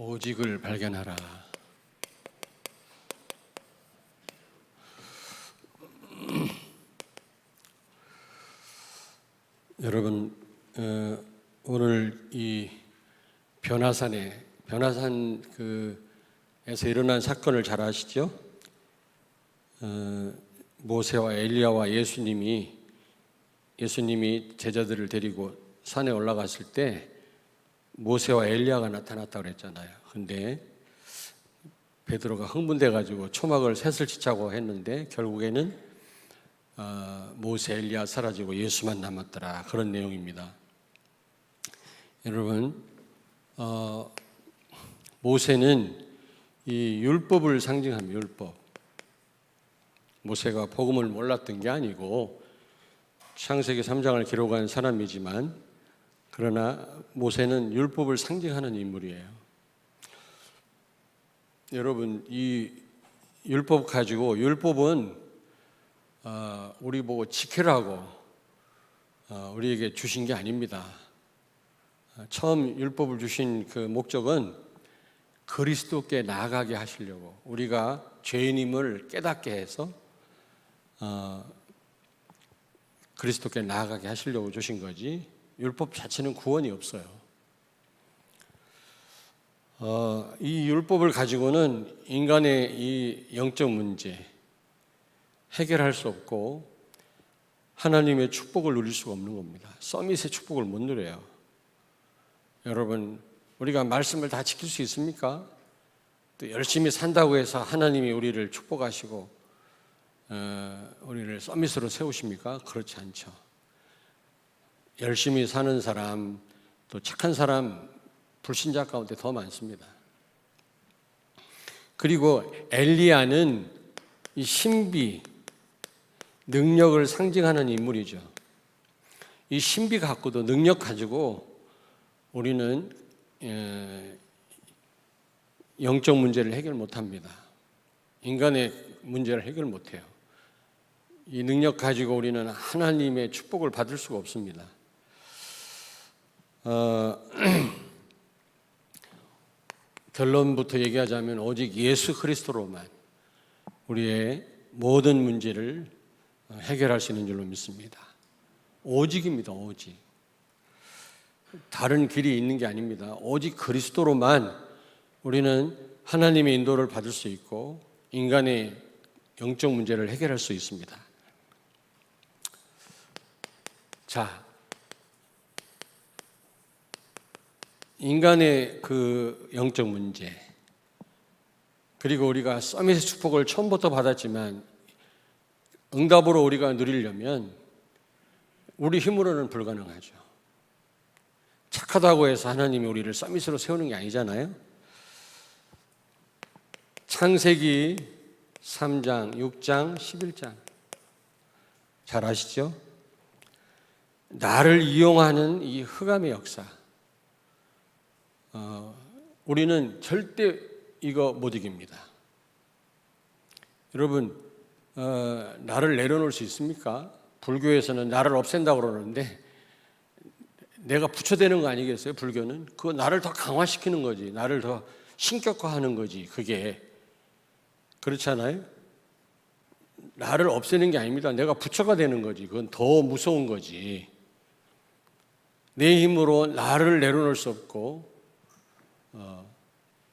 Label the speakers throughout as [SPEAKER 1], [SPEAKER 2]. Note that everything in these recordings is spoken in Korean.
[SPEAKER 1] 오직을 발견하라. 여러분, 오늘 이 변화산 에서 일어난 사건을 잘 아시죠? 모세와 엘리야와 예수님이 제자들을 데리고 산에 올라갔을 때 모세와 엘리야가 나타났다고 그랬잖아요. 근데 베드로가 흥분돼 가지고 초막을 셋을 치자고 했는데 결국에는 모세, 엘리야 사라지고 예수만 남았더라, 그런 내용입니다. 여러분, 모세는 이 율법을 상징합니다. 율법. 모세가 복음을 몰랐던 게 아니고 창세기 3장을 기록한 사람이지만, 그러나 모세는 율법을 상징하는 인물이에요. 여러분, 이 율법 가지고, 율법은 우리 보고 지키라고 우리에게 주신 게 아닙니다. 처음 율법을 주신 그 목적은 그리스도께 나아가게 하시려고, 우리가 죄인임을 깨닫게 해서 그리스도께 나아가게 하시려고 주신 거지, 율법 자체는 구원이 없어요. 이 율법을 가지고는 인간의 이 영적 문제 해결할 수 없고 하나님의 축복을 누릴 수가 없는 겁니다. 서밋의 축복을 못 누려요. 여러분, 우리가 말씀을 다 지킬 수 있습니까? 또 열심히 산다고 해서 하나님이 우리를 축복하시고 우리를 서밋으로 세우십니까? 그렇지 않죠. 열심히 사는 사람, 또 착한 사람, 불신자 가운데 더 많습니다. 그리고 엘리야는 이 신비, 능력을 상징하는 인물이죠. 이 신비 갖고도, 능력 가지고 우리는 영적 문제를 해결 못합니다. 인간의 문제를 해결 못해요. 이 능력 가지고 우리는 하나님의 축복을 받을 수가 없습니다. 결론부터 얘기하자면 오직 예수 그리스도로만 우리의 모든 문제를 해결할 수 있는 줄로 믿습니다. 오직입니다. 오직. 다른 길이 있는 게 아닙니다. 오직 그리스도로만 우리는 하나님의 인도를 받을 수 있고 인간의 영적 문제를 해결할 수 있습니다. 자, 인간의 그 영적 문제, 그리고 우리가 서밋의 축복을 처음부터 받았지만 응답으로 우리가 누리려면 우리 힘으로는 불가능하죠. 착하다고 해서 하나님이 우리를 서밋으로 세우는 게 아니잖아요. 창세기 3장, 6장, 11장 잘 아시죠? 나를 이용하는 이 흑암의 역사, 우리는 절대 이거 못 이깁니다. 여러분, 나를 내려놓을 수 있습니까? 불교에서는 나를 없앤다고 그러는데 내가 부처되는 거 아니겠어요? 불교는 그거 나를 더 강화시키는 거지, 나를 더 신격화하는 거지. 그게 그렇잖아요. 나를 없애는 게 아닙니다. 내가 부처가 되는 거지. 그건 더 무서운 거지. 내 힘으로 나를 내려놓을 수 없고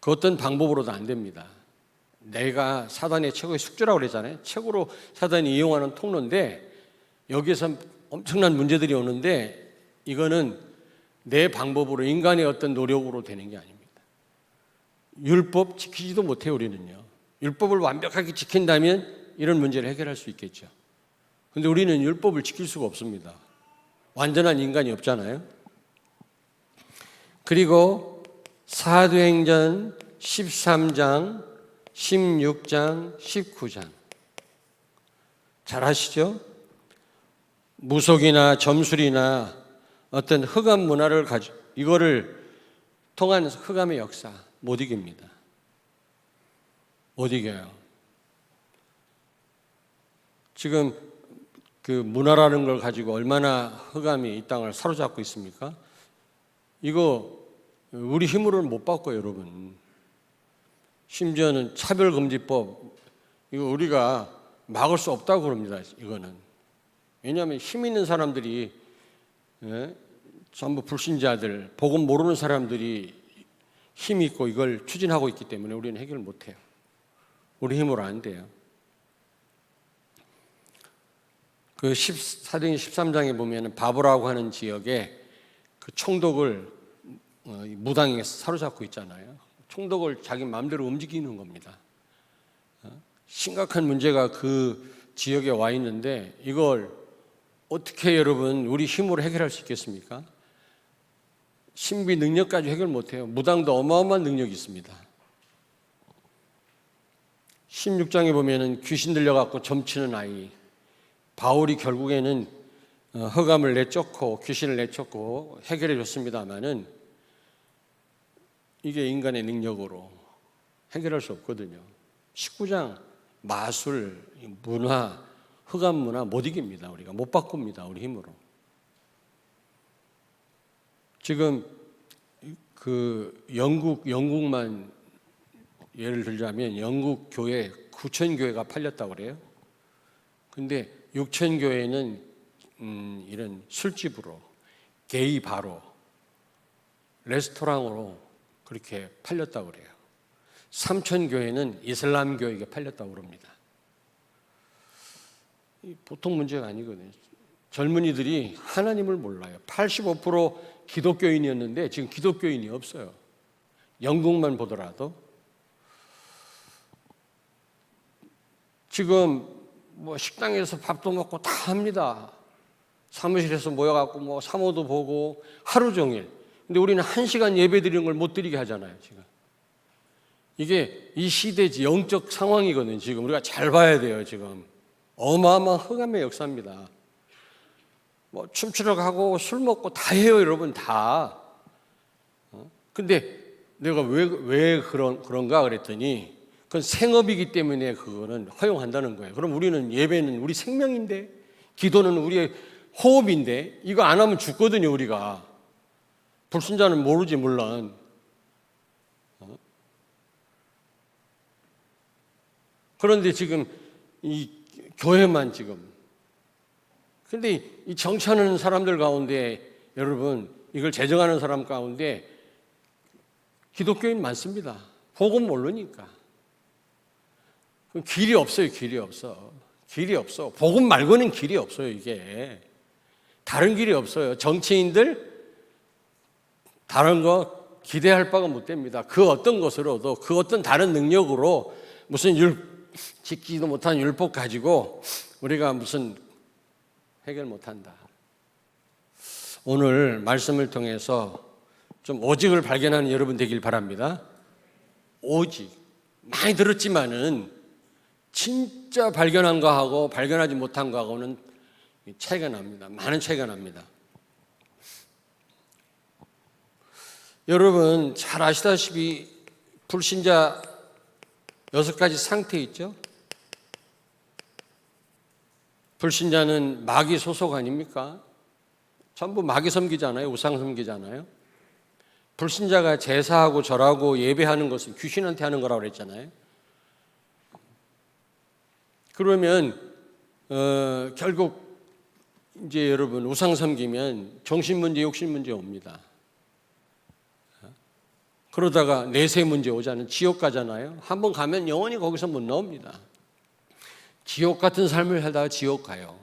[SPEAKER 1] 그 어떤 방법으로도 안 됩니다. 내가 사단의 최고의 숙주라고 그랬잖아요. 최고로 사단이 이용하는 통로인데 여기에서 엄청난 문제들이 오는데 이거는 내 방법으로, 인간의 어떤 노력으로 되는 게 아닙니다. 율법 지키지도 못해요. 우리는요. 율법을 완벽하게 지킨다면 이런 문제를 해결할 수 있겠죠. 그런데 우리는 율법을 지킬 수가 없습니다. 완전한 인간이 없잖아요. 그리고 사도행전 13장, 16장, 19장 잘 아시죠? 무속이나 점술이나 어떤 흑암 문화를 가지고 이거를 통한 흑암의 역사 못 이깁니다. 못 이겨요. 지금 그 문화라는 걸 가지고 얼마나 흑암이 이 땅을 사로잡고 있습니까? 이거 우리 힘으로는 못 바꿔요, 여러분. 심지어는 차별금지법, 이거 우리가 막을 수 없다고 그럽니다. 이거는. 왜냐하면 힘 있는 사람들이, 전부 불신자들, 복음 모르는 사람들이 힘이 있고 이걸 추진하고 있기 때문에 우리는 해결 못해요. 우리 힘으로 안 돼요. 그 사도행 13장에 보면 바보라고 하는 지역에 그 총독을 무당이 사로잡고 있잖아요. 총독을 자기 마음대로 움직이는 겁니다. 심각한 문제가 그 지역에 와 있는데 이걸 어떻게 여러분 우리 힘으로 해결할 수 있겠습니까? 신비 능력까지 해결 못해요. 무당도 어마어마한 능력이 있습니다. 16장에 보면은 귀신 들려갖고 점치는 아이, 바울이 결국에는 흑암을 내쫓고 귀신을 내쫓고 해결해 줬습니다마는 이게 인간의 능력으로 해결할 수 없거든요. 19장 마술, 문화, 흑암 문화 못 이깁니다. 우리가 못 바꿉니다. 우리 힘으로. 지금 그 영국만 예를 들자면 영국 교회 9천 교회가 팔렸다고 그래요. 근데 6천 교회는 이런 술집으로, 게이 바로, 레스토랑으로 그렇게 팔렸다고 그래요. 3천 교회는 이슬람 교회에 팔렸다고 그럽니다. 보통 문제가 아니거든요. 젊은이들이 하나님을 몰라요. 85% 기독교인이었는데 지금 기독교인이 없어요. 영국만 보더라도. 지금 뭐 식당에서 밥도 먹고 다 합니다. 사무실에서 모여갖고 뭐 사모도 보고 하루 종일. 근데 우리는 1시간 예배 드리는 걸 못 드리게 하잖아요, 지금. 이게 이 시대의 영적 상황이거든요, 지금. 우리가 잘 봐야 돼요, 지금. 어마어마한 흑암의 역사입니다. 뭐 춤추러 가고 술 먹고 다 해요, 여러분, 다. 근데 내가 왜 그런가 그랬더니 그건 생업이기 때문에 그거는 허용한다는 거예요. 그럼 우리는 예배는 우리 생명인데, 기도는 우리의 호흡인데, 이거 안 하면 죽거든요, 우리가. 불신자는 모르지, 물론. 그런데 지금 이 교회만 지금. 근데 이 정치하는 사람들 가운데 여러분, 이걸 제정하는 사람 가운데 기독교인 많습니다. 복음 모르니까. 길이 없어요, 길이 없어. 길이 없어. 복음 말고는 길이 없어요, 이게. 다른 길이 없어요. 정치인들 다른 거 기대할 바가 못 됩니다. 그 어떤 것으로도, 그 어떤 다른 능력으로 무슨 지키지도 못한 율법 가지고 우리가 무슨 해결 못한다. 오늘 말씀을 통해서 좀 오직을 발견하는 여러분 되길 바랍니다. 오직. 많이 들었지만은 진짜 발견한 거하고 발견하지 못한 거하고는 차이가 납니다. 많은 차이가 납니다. 여러분 잘 아시다시피 불신자 6가지 상태 있죠? 불신자는 마귀 소속 아닙니까? 전부 마귀 섬기잖아요. 우상 섬기잖아요. 불신자가 제사하고 절하고 예배하는 것은 귀신한테 하는 거라고 그랬잖아요. 그러면 결국 이제 여러분 우상 섬기면 정신 문제, 욕심 문제 옵니다. 그러다가 내세 문제 오자는 지옥 가잖아요. 한번 가면 영원히 거기서 못 나옵니다. 지옥 같은 삶을 살다가 지옥 가요.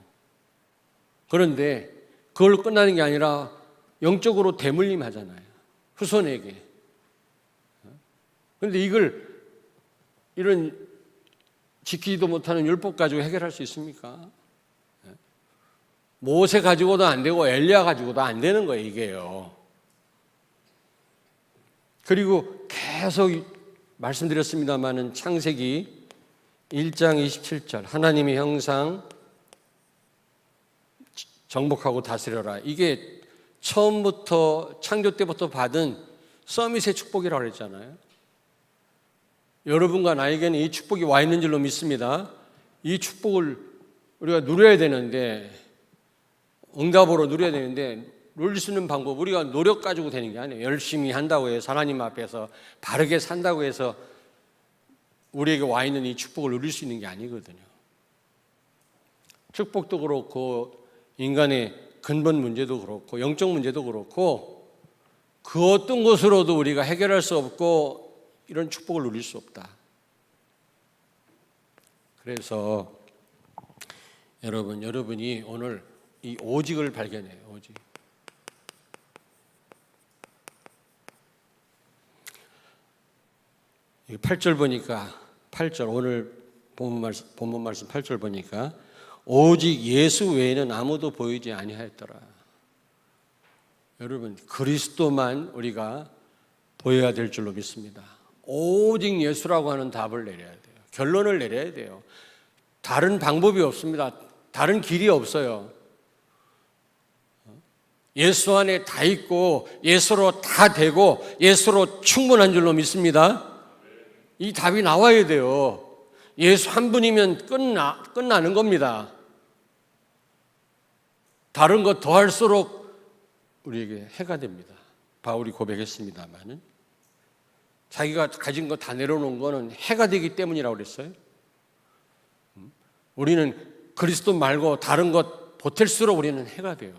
[SPEAKER 1] 그런데 그걸로 끝나는 게 아니라 영적으로 대물림 하잖아요. 후손에게. 그런데 이런 지키지도 못하는 율법 가지고 해결할 수 있습니까? 모세 가지고도 안 되고 엘리야 가지고도 안 되는 거예요, 이게요. 그리고 계속 말씀드렸습니다마는 창세기 1장 27절 하나님의 형상 정복하고 다스려라. 이게 처음부터 창조 때부터 받은 서밋의 축복이라고 그랬잖아요. 여러분과 나에게는 이 축복이 와 있는 줄로 믿습니다. 이 축복을 우리가 누려야 되는데 응답으로 누려야 되는데 누릴 수 있는 방법, 우리가 노력 가지고 되는 게 아니에요. 열심히 한다고 해서 하나님 앞에서 바르게 산다고 해서 우리에게 와 있는 이 축복을 누릴 수 있는 게 아니거든요. 축복도 그렇고 인간의 근본 문제도 그렇고 영적 문제도 그렇고 그 어떤 것으로도 우리가 해결할 수 없고 이런 축복을 누릴 수 없다. 그래서 여러분이 오늘 이 오직을 발견해요. 오직. 이 8절 보니까 8절 오늘 본문 말씀 8절 보니까 오직 예수 외에는 아무도 보이지 아니하였더라. 여러분 그리스도만 우리가 보여야 될 줄로 믿습니다. 오직 예수라고 하는 답을 내려야 돼요. 결론을 내려야 돼요. 다른 방법이 없습니다. 다른 길이 없어요. 예수 안에 다 있고 예수로 다 되고 예수로 충분한 줄로 믿습니다. 이 답이 나와야 돼요. 예수 한 분이면 끝나는 겁니다. 다른 것 더 할수록 우리에게 해가 됩니다. 바울이 고백했습니다만 자기가 가진 거 다 내려놓은 거는 해가 되기 때문이라고 그랬어요. 우리는 그리스도 말고 다른 것 보탤수록 우리는 해가 돼요.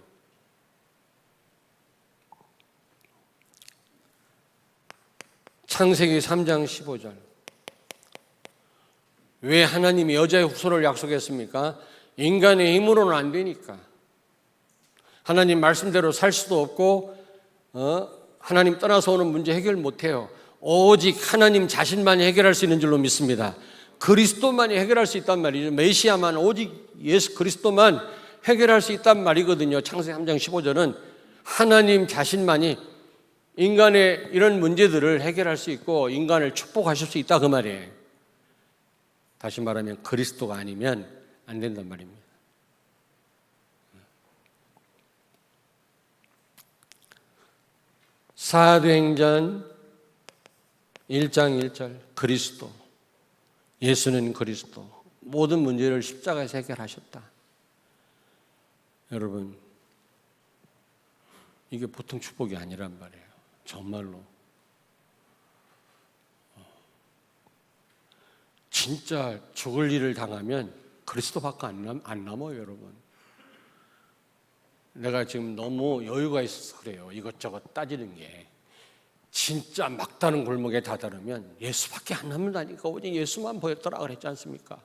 [SPEAKER 1] 창세기 3장 15절. 왜 하나님이 여자의 후손을 약속했습니까? 인간의 힘으로는 안 되니까. 하나님 말씀대로 살 수도 없고 하나님 떠나서 오는 문제 해결 못해요. 오직 하나님 자신만이 해결할 수 있는 줄로 믿습니다. 그리스도만이 해결할 수 있단 말이죠. 메시아만 오직 예수 그리스도만 해결할 수 있단 말이거든요. 창세기 3장 15절은 하나님 자신만이 인간의 이런 문제들을 해결할 수 있고 인간을 축복하실 수 있다 그 말이에요. 다시 말하면 그리스도가 아니면 안 된단 말입니다. 사도행전 1장 1절 그리스도 예수는 그리스도 모든 문제를 십자가에서 해결하셨다. 여러분 이게 보통 축복이 아니란 말이에요. 정말로 진짜 죽을 일을 당하면 그리스도밖에 안 남아요. 여러분 내가 지금 너무 여유가 있어서 그래요. 이것저것 따지는 게 진짜 막다른 골목에 다다르면 예수밖에 안 남는다니까. 오직 예수만 보였더라 그랬지 않습니까?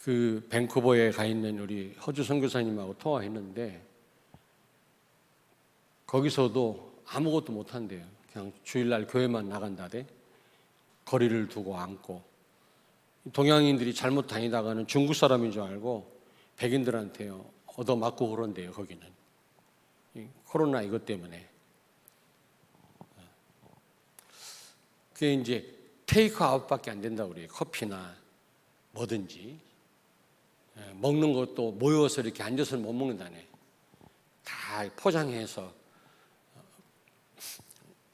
[SPEAKER 1] 그 밴쿠버에 가 있는 우리 허주 선교사님하고 통화했는데 거기서도 아무것도 못한대요. 그냥 주일날 교회만 나간다대. 거리를 두고 앉고 동양인들이 잘못 다니다가는 중국 사람인 줄 알고 백인들한테요 얻어맞고 그런대요. 거기는 코로나 이것 때문에. 그게 이제 테이크아웃밖에 안 된다고 그래요. 커피나 뭐든지. 먹는 것도 모여서 이렇게 앉아서는 못 먹는다네. 다 포장해서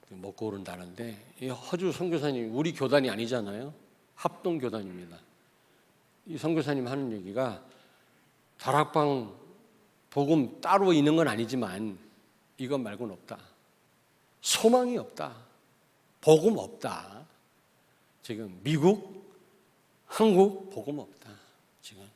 [SPEAKER 1] 먹고 그런다는데 이 허주 선교사님 우리 교단이 아니잖아요. 합동교단입니다. 이 선교사님 하는 얘기가 다락방 복음 따로 있는 건 아니지만 이것 말고는 없다. 소망이 없다. 복음 없다. 지금 미국, 한국 복음 없다. 지금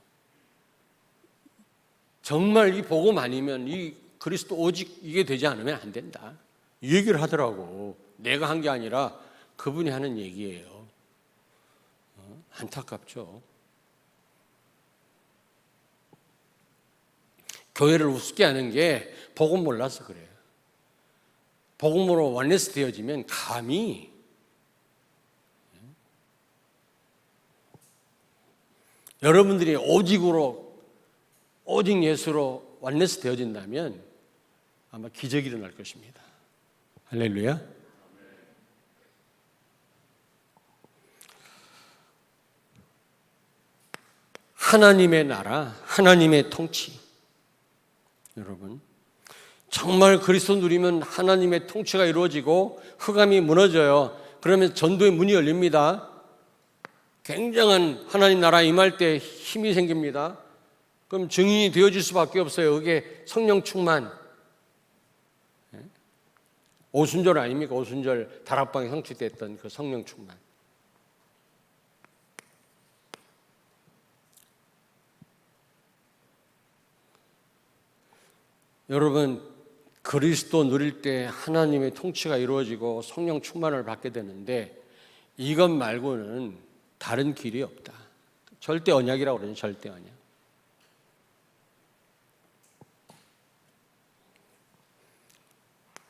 [SPEAKER 1] 정말 이 복음 아니면 이 그리스도 오직 이게 되지 않으면 안 된다. 이 얘기를 하더라고. 내가 한 게 아니라 그분이 하는 얘기예요. 안타깝죠. 교회를 우습게 하는 게 복음 몰라서 그래요. 복음으로 원네스 되어지면 감히 여러분들이 오직 예수로 원네스 되어진다면 아마 기적이 일어날 것입니다. 할렐루야. 하나님의 나라, 하나님의 통치. 여러분 정말 그리스도 누리면 하나님의 통치가 이루어지고 흑암이 무너져요. 그러면 전도의 문이 열립니다. 굉장한 하나님 나라 임할 때 힘이 생깁니다. 그럼 증인이 되어질 수밖에 없어요. 그게 성령 충만. 오순절 아닙니까? 오순절 다락방에 성취됐던 그 성령 충만. 여러분, 그리스도 누릴 때 하나님의 통치가 이루어지고 성령 충만을 받게 되는데 이것 말고는 다른 길이 없다. 절대 언약이라고 그러죠. 절대 언약.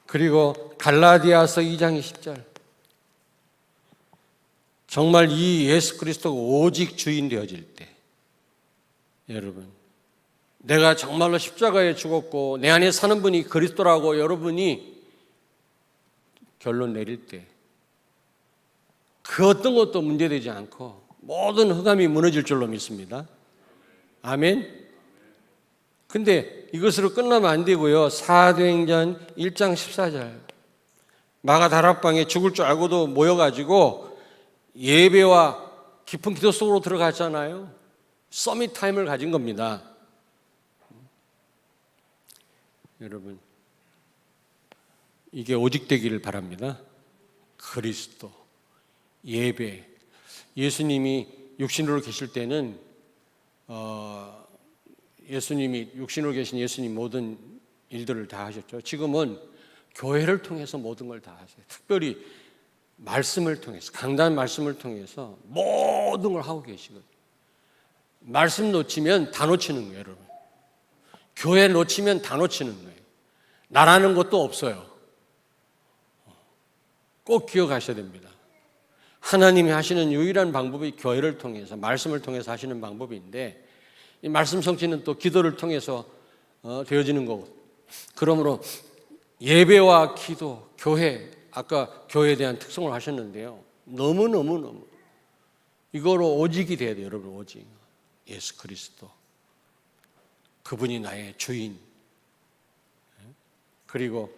[SPEAKER 1] 그리고 갈라디아서 2장 20절. 정말 이 예수 그리스도가 오직 주인 되어질 때, 여러분, 내가 정말로 십자가에 죽었고 내 안에 사는 분이 그리스도라고 여러분이 결론 내릴 때, 그 어떤 것도 문제되지 않고 모든 흑암이 무너질 줄로 믿습니다. 아멘. 근데 이것으로 끝나면 안 되고요. 사도행전 1장 14절. 마가 다락방에 죽을 줄 알고도 모여가지고 예배와 깊은 기도 속으로 들어갔잖아요. 서밋 타임을 가진 겁니다. 여러분, 이게 오직 되기를 바랍니다. 그리스도, 예배. 예수님이 육신으로 계실 때는 예수님이 육신으로 계신 예수님 모든 일들을 다 하셨죠. 지금은 교회를 통해서 모든 걸 다 하세요. 특별히 말씀을 통해서, 강단 말씀을 통해서 모든 걸 하고 계시거든요. 말씀 놓치면 다 놓치는 거예요, 여러분. 교회 놓치면 다 놓치는 거예요. 나라는 것도 없어요. 꼭 기억하셔야 됩니다. 하나님이 하시는 유일한 방법이 교회를 통해서, 말씀을 통해서 하시는 방법인데, 이 말씀 성취는 또 기도를 통해서 되어지는 거고. 그러므로 예배와 기도, 교회, 아까 교회에 대한 특성을 하셨는데요. 너무 이거로 오직이 돼야 돼요, 여러분. 오직 예수 그리스도, 그분이 나의 주인. 그리고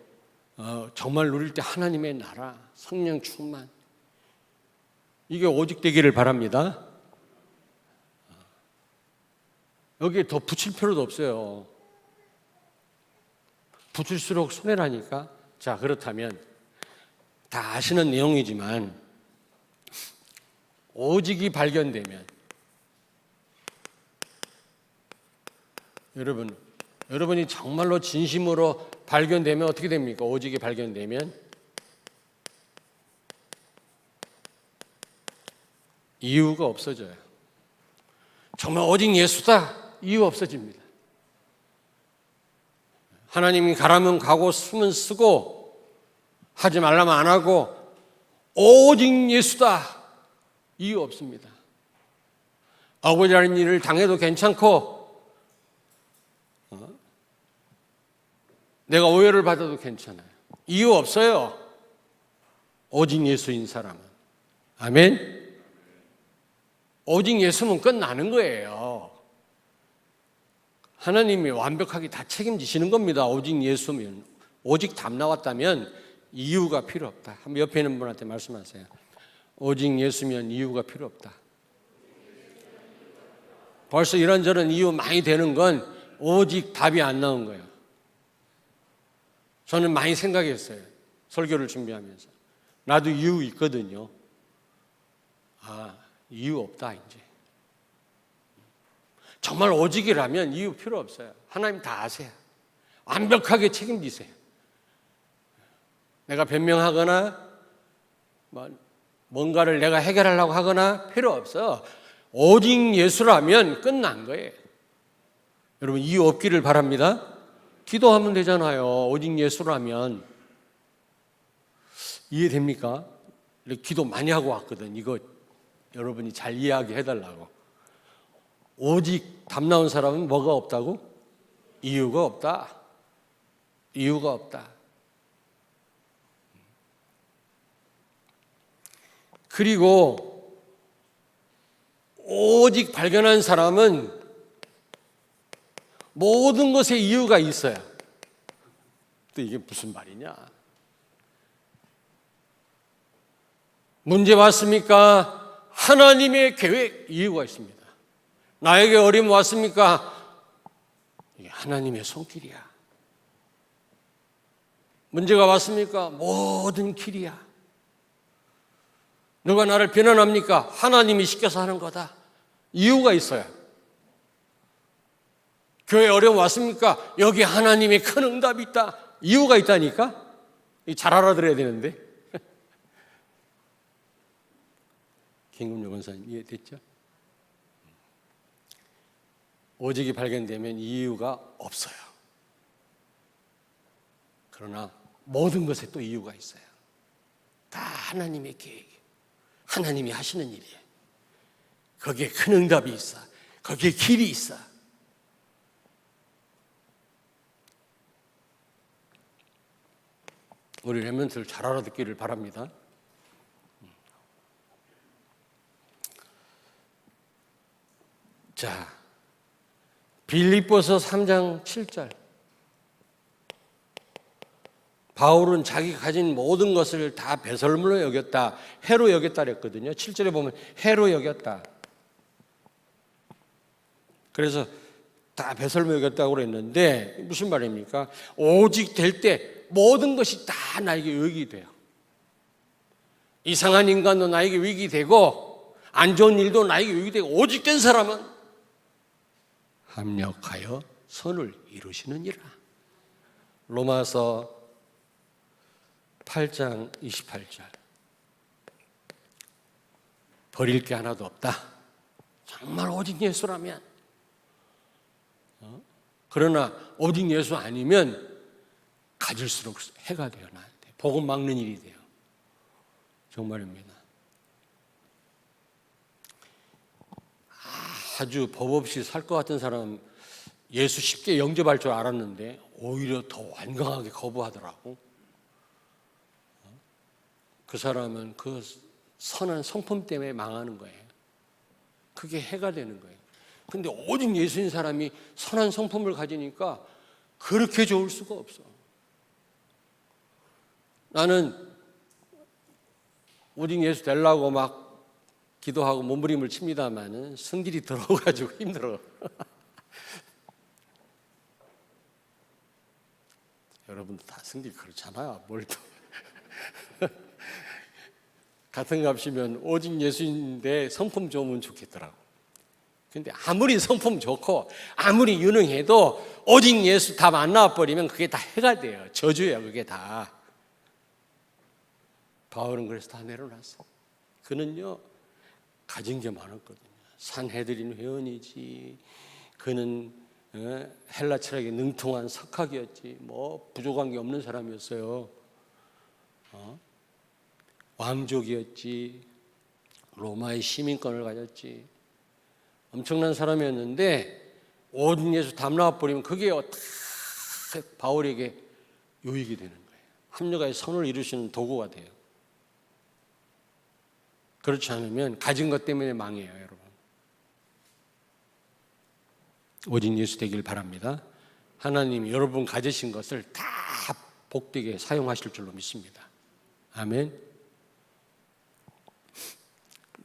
[SPEAKER 1] 정말 누릴 때 하나님의 나라, 성령 충만, 이게 오직 되기를 바랍니다. 여기에 더 붙일 필요도 없어요. 붙일수록 손해라니까. 자, 그렇다면 다 아시는 내용이지만 오직이 발견되면, 여러분이 정말로 진심으로 발견되면 어떻게 됩니까? 오직이 발견되면 이유가 없어져요. 정말 오직 예수다, 이유 없어집니다. 하나님이 가라면 가고 쓰면 쓰고 하지 말라면 안 하고 오직 예수다, 이유 없습니다. 억울한 일을 당해도 괜찮고 내가 오해를 받아도 괜찮아요. 이유 없어요. 오직 예수인 사람은. 아멘. 오직 예수면 끝나는 거예요. 하나님이 완벽하게 다 책임지시는 겁니다. 오직 예수면. 오직 답 나왔다면 이유가 필요 없다. 한번 옆에 있는 분한테 말씀하세요. 오직 예수면 이유가 필요 없다. 벌써 이런저런 이유 많이 되는 건 오직 답이 안 나온 거예요. 저는 많이 생각했어요. 설교를 준비하면서. 나도 이유 있거든요. 이유 없다, 이제. 정말 오직이라면 이유 필요 없어요. 하나님 다 아세요. 완벽하게 책임지세요. 내가 변명하거나 뭔가를 내가 해결하려고 하거나 필요 없어. 오직 예수라면 끝난 거예요. 여러분, 이유 없기를 바랍니다. 기도하면 되잖아요. 오직 예수라면. 이해됩니까? 기도 많이 하고 왔거든. 이거 여러분이 잘 이해하게 해달라고. 오직 답 나온 사람은 뭐가 없다고? 이유가 없다. 이유가 없다. 그리고 오직 발견한 사람은 모든 것에 이유가 있어요. 또 이게 무슨 말이냐? 문제 왔습니까? 하나님의 계획, 이유가 있습니다. 나에게 어려움 왔습니까? 이게 하나님의 손길이야. 문제가 왔습니까? 모든 길이야. 누가 나를 비난합니까? 하나님이 시켜서 하는 거다. 이유가 있어요. 교회 어려움 왔습니까? 여기 하나님의 큰 응답이 있다. 이유가 있다니까? 잘 알아들어야 되는데. 김금용 권사님 이해됐죠? 오직이 발견되면 이유가 없어요. 그러나 모든 것에 또 이유가 있어요. 다 하나님의 계획이에요. 하나님이 하시는 일이에요. 거기에 큰 응답이 있어. 거기에 길이 있어. 우리 렘넌트를 잘 알아듣기를 바랍니다. 자, 빌립보서 3장 7절. 바울은 자기 가진 모든 것을 다 배설물로 여겼다, 해로 여겼다 그랬거든요. 7절에 보면 해로 여겼다. 그래서 다 배설물 여겼다고 그랬는데 무슨 말입니까? 오직 될 때 모든 것이 다 나에게 유익이 돼요. 이상한 인간도 나에게 유익이 되고 안 좋은 일도 나에게 유익이 되고 오직 된 사람은 합력하여 선을 이루시느니라. 로마서 8장 28절. 버릴 게 하나도 없다. 정말 오직 예수라면. 그러나 오직 예수 아니면 가질수록 해가 돼요. 나한테. 복음 막는 일이 돼요. 정말입니다. 아주 법 없이 살 것 같은 사람 예수 쉽게 영접할 줄 알았는데 오히려 더 완강하게 거부하더라고. 그 사람은 그 선한 성품 때문에 망하는 거예요. 그게 해가 되는 거예요. 근데 오직 예수인 사람이 선한 성품을 가지니까 그렇게 좋을 수가 없어. 나는 오직 예수 되려고 막 기도하고 몸부림을 칩니다마는 성질이 들어가지고 힘들어. 여러분도 다 성질 그렇잖아요. 뭘 또. 같은 값이면 오직 예수인데 성품 좋으면 좋겠더라고. 근데 아무리 성품 좋고 아무리 유능해도 오직 예수 다 만나버리면 그게 다 해가 돼요. 저주예요. 그게 다. 바울은 그래서 다 내려놨어. 그는요 가진 게 많았거든요. 산헤드린 회원이지. 그는 헬라 철학에 능통한 석학이었지. 뭐 부족한 게 없는 사람이었어요. 왕족이었지. 로마의 시민권을 가졌지. 엄청난 사람이었는데 오직 예수 담나와버리면 그게 바울에게 유익이 되는 거예요. 합력하여 선을 이루시는 도구가 돼요. 그렇지 않으면 가진 것 때문에 망해요, 여러분. 오직 예수 되길 바랍니다. 하나님이 여러분 가지신 것을 다 복되게 사용하실 줄로 믿습니다. 아멘.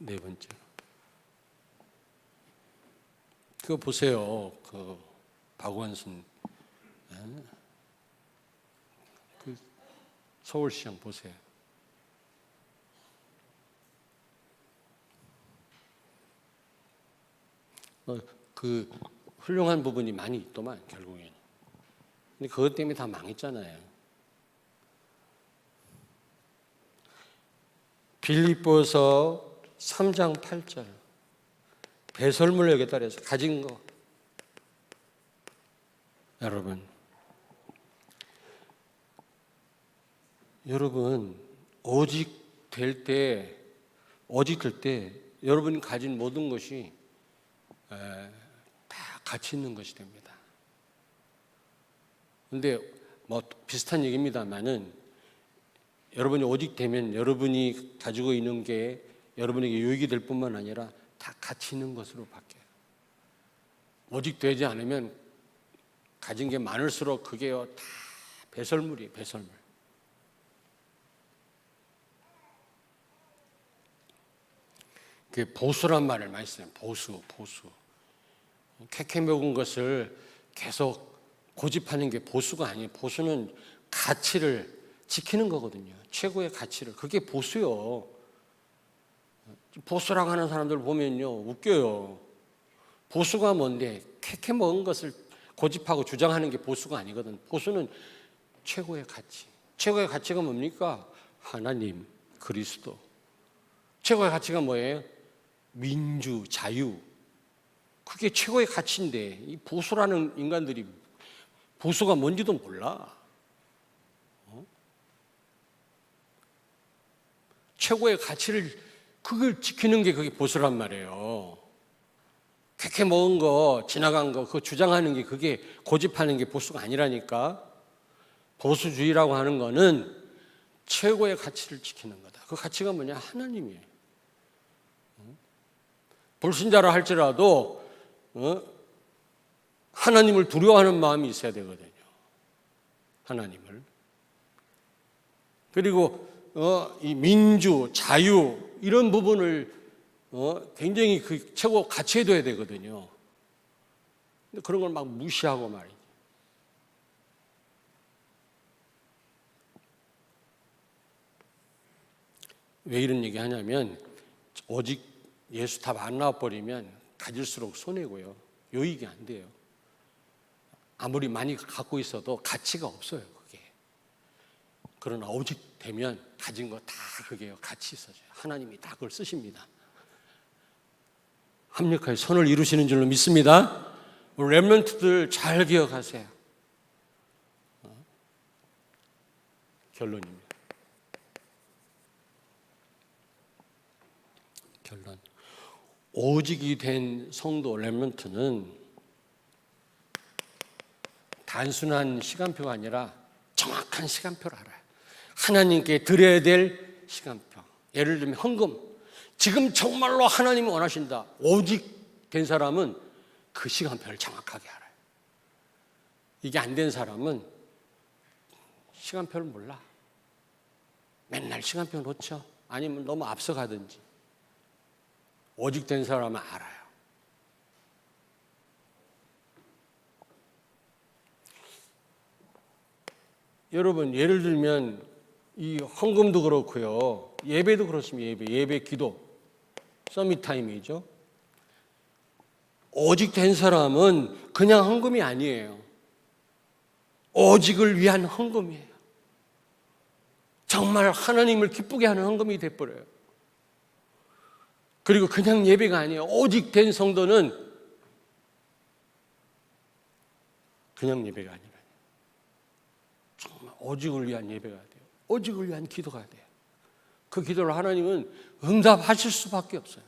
[SPEAKER 1] 네 번째. 그거 보세요. 그 박원순 그 서울시장 보세요. 그 훌륭한 부분이 많이 있더만 결국에는. 근데 그것 때문에 다 망했잖아요. 빌립보서 3장 8절. 배설물 여겼다 그래서 가진 거. 여러분 오직 될 때 여러분이 가진 모든 것이 다 가치 있는 것이 됩니다. 그런데 뭐 비슷한 얘기입니다만은 여러분이 오직 되면 여러분이 가지고 있는 게 여러분에게 유익이 될 뿐만 아니라 다 가치 있는 것으로 바뀌어요. 오직 되지 않으면 가진 게 많을수록 그게요 다 배설물이에요. 배설물. 그 보수란 말을 많이 써요. 보수. 캐캐 먹은 것을 계속 고집하는 게 보수가 아니에요. 보수는 가치를 지키는 거거든요. 최고의 가치를. 그게 보수요. 보수라고 하는 사람들 보면요, 웃겨요. 보수가 뭔데? 캐캐 먹은 것을 고집하고 주장하는 게 보수가 아니거든. 보수는 최고의 가치. 최고의 가치가 뭡니까? 하나님, 그리스도. 최고의 가치가 뭐예요? 민주, 자유. 그게 최고의 가치인데 이 보수라는 인간들이 보수가 뭔지도 몰라. 최고의 가치를 그걸 지키는 게 그게 보수란 말이에요. 캐캐 먹은 거, 지나간 거, 그거 주장하는 게 그게 고집하는 게 보수가 아니라니까. 보수주의라고 하는 거는 최고의 가치를 지키는 거다. 그 가치가 뭐냐? 하나님이에요. 불신자라 할지라도 하나님을 두려워하는 마음이 있어야 되거든요. 하나님을. 그리고 이 민주, 자유 이런 부분을 굉장히 그 최고 가치에 둬야 되거든요. 근데 그런 걸 막 무시하고 말이죠. 왜 이런 얘기 하냐면 오직 예수 답 안 나와버리면 가질수록 손해고요. 유익이 안 돼요. 아무리 많이 갖고 있어도 가치가 없어요. 그게. 그러나 오직 되면 가진 거 다 그게 가치 있어져요. 하나님이 다 그걸 쓰십니다. 합력하여 선을 이루시는 줄로 믿습니다. 렘넌트들 잘 기억하세요. 결론입니다. 결론. 오직이 된 성도 렘넌트는 단순한 시간표가 아니라 정확한 시간표를 알아요. 하나님께 드려야 될 시간표. 예를 들면 헌금. 지금 정말로 하나님이 원하신다. 오직 된 사람은 그 시간표를 정확하게 알아요. 이게 안 된 사람은 시간표를 몰라. 맨날 시간표 놓쳐. 아니면 너무 앞서가든지. 오직 된 사람은 알아요. 여러분, 예를 들면 이 헌금도 그렇고요. 예배도 그렇습니다. 예배 기도. 서밋타임이죠. 오직 된 사람은 그냥 헌금이 아니에요. 오직을 위한 헌금이에요. 정말 하나님을 기쁘게 하는 헌금이 돼버려요. 그리고 그냥 예배가 아니에요. 오직 된 성도는 그냥 예배가 아니라 정말 오직을 위한 예배가 돼요. 오직을 위한 기도가 돼요. 그 기도를 하나님은 응답하실 수밖에 없어요.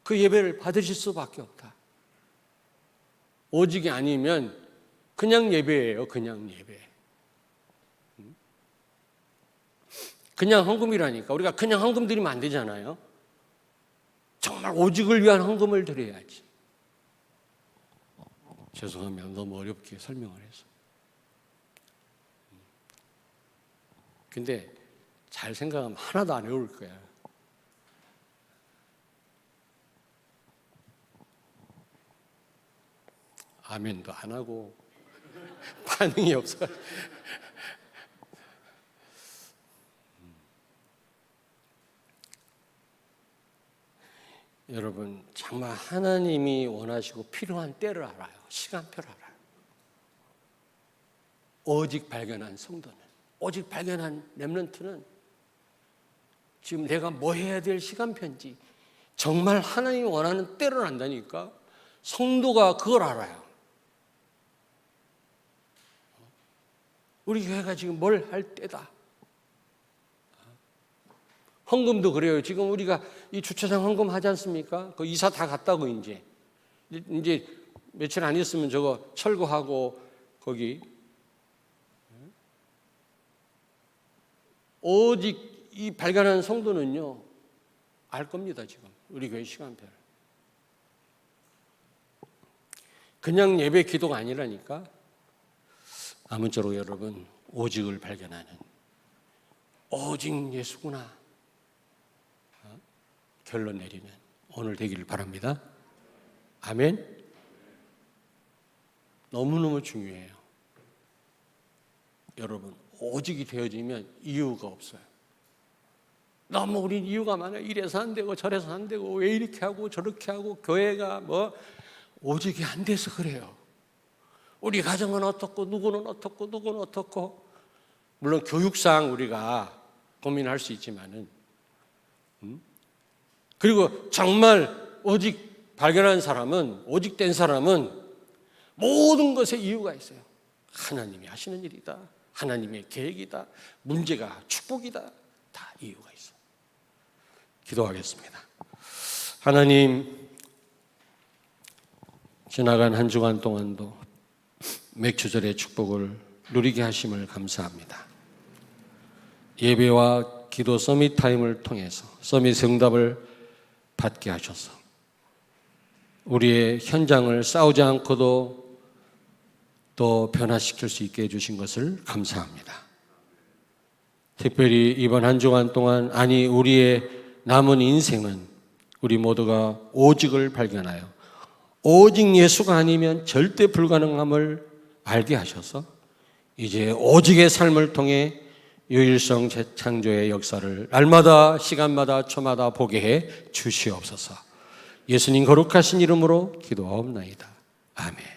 [SPEAKER 1] 그 예배를 받으실 수밖에 없다. 오직이 아니면 그냥 예배예요. 그냥 예배. 그냥 헌금이라니까. 우리가 그냥 헌금 드리면 안 되잖아요. 정말 오직을 위한 헌금을 드려야지. 죄송합니다. 너무 어렵게 설명을 해서. 근데 잘 생각하면 하나도 안 어려울 거야. 아멘도 안 하고 반응이 없어. 여러분, 정말 하나님이 원하시고 필요한 때를 알아요. 시간표를 알아요. 오직 발견한 성도는, 오직 발견한 렘넌트는 지금 내가 뭐 해야 될 시간표인지 정말 하나님이 원하는 때를 안다니까. 성도가 그걸 알아요. 우리 교회가 지금 뭘 할 때다. 헌금도 그래요. 지금 우리가 이 주차장 헌금 하지 않습니까? 그 이사 다 갔다고 이제 며칠 안 있으면 저거 철거하고 거기 오직 이 발견한 성도는요 알 겁니다. 지금 우리 교회 시간표를. 그냥 예배 기도가 아니라니까. 아무쪼록 여러분 오직을 발견하는 오직 예수구나 결론 내리는 오늘 되기를 바랍니다. 아멘. 너무너무 중요해요. 여러분 오직이 되어지면 이유가 없어요. 너무 우린 이유가 많아요. 이래서 안 되고 저래서 안 되고 왜 이렇게 하고 저렇게 하고 교회가 뭐 오직이 안 돼서 그래요. 우리 가정은 어떻고 누구는 어떻고 누구는 어떻고, 물론 교육상 우리가 고민할 수 있지만은, 그리고 정말 오직 발견한 사람은, 오직된 사람은 모든 것에 이유가 있어요. 하나님이 하시는 일이다, 하나님의 계획이다, 문제가 축복이다, 다 이유가 있어요. 기도하겠습니다. 하나님, 지나간 한 주간 동안도 맥주절의 축복을 누리게 하심을 감사합니다. 예배와 기도 서밋 타임을 통해서 서밋 응답을 받게 하셔서 우리의 현장을 싸우지 않고도 또 변화시킬 수 있게 해주신 것을 감사합니다. 특별히 이번 한 주간 동안, 아니 우리의 남은 인생은 우리 모두가 오직을 발견하여 오직 예수가 아니면 절대 불가능함을 알게 하셔서 이제 오직의 삶을 통해 유일성 재창조의 역사를 날마다 시간마다 초마다 보게 해 주시옵소서. 예수님 거룩하신 이름으로 기도하옵나이다. 아멘.